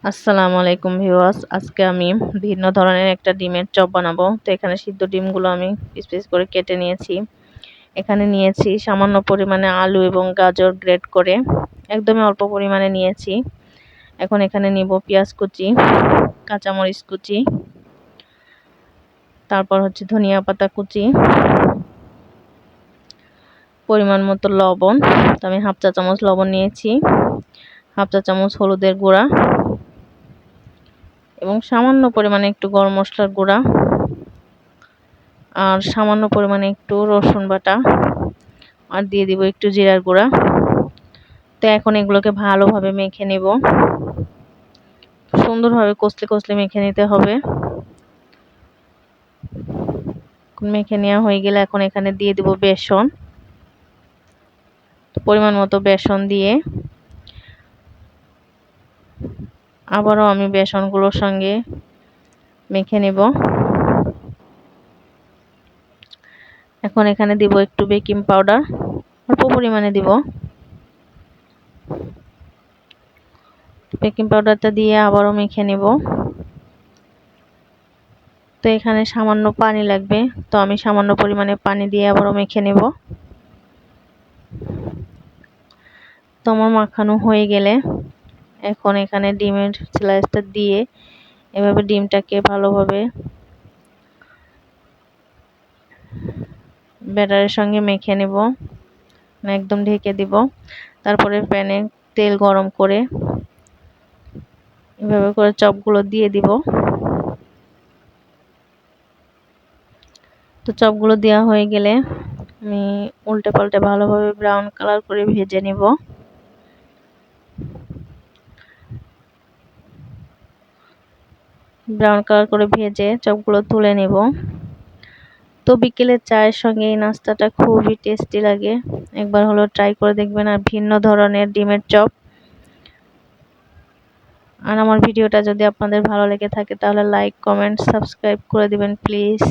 আসসালামু আলাইকুম ভিউয়ার্স, আজকে আমি ভিন্ন ধরনের একটা ডিমের চপ বানাবো। তো এখানে সিদ্ধ ডিমগুলো আমি পিস পিস করে কেটে নিয়েছি। এখানে নিয়েছি সামান্য পরিমাণে আলু এবং গাজর গ্রেট করে, একদমই অল্প পরিমাণে নিয়েছি। এখন এখানে নিব পেঁয়াজ কুচি, কাঁচামরিচ কুচি, তারপর হচ্ছে ধনিয়া পাতা কুচি, পরিমাণ মতো লবণ। তো আমি হাফ চা চামচ লবণ নিয়েছি, হাফ চা চামচ হলুদের গুঁড়া এবং সামান্য পরিমাণে একটু গরম মশলার গুঁড়া, আর সামান্য পরিমাণে একটু রসুন বাটা, আর দিয়ে দিব একটু জিরার গুঁড়া। তো এখন এগুলোকে ভালোভাবে মেখে নেব, সুন্দরভাবে কষলে কষলে মেখে নিতে হবে। মেখে নেওয়া হয়ে গেলে এখন এখানে দিয়ে দিব বেসন। পরিমাণ মতো বেসন দিয়ে আবারও আমি বেসনগুলোর সঙ্গে মেখে নেব। এখন এখানে দিব একটু বেকিং পাউডার, অল্প পরিমাণে দিব। বেকিং পাউডারটা দিয়ে আবারও মেখে নেব। তো এখানে সামান্য পানি লাগবে, তো আমি সামান্য পরিমাণে পানি দিয়ে আবারও মেখে নেব। তো আমার মাখানো হয়ে গেলে এখন এখানে ডিমের স্লাইসটা দিয়ে এভাবে ডিমটাকে ভালোভাবে ব্যাটারের সঙ্গে মেখে নেব, একদম ঢেকে দিব। তারপরে প্যানে তেল গরম করে এভাবে করে চপগুলো দিয়ে দিব। তো চপগুলো দেওয়া হয়ে গেলে আমি উল্টে পাল্টে ভালোভাবে ব্রাউন কালার করে ভেজে নেব। ব্রাউন কালার করে ভেজে চপগুলো তুলে নেব। তো বিকেলের চায়ের সঙ্গে এই নাস্তাটা খুবই টেস্টি লাগে, একবার হলো ট্রাই করে দেখবেন। আর ভিন্ন ধরনের ডিমের চপ। আর আমার ভিডিওটা যদি আপনাদের ভালো লেগে থাকে তাহলে লাইক, কমেন্ট, সাবস্ক্রাইব করে দিবেন প্লিজ।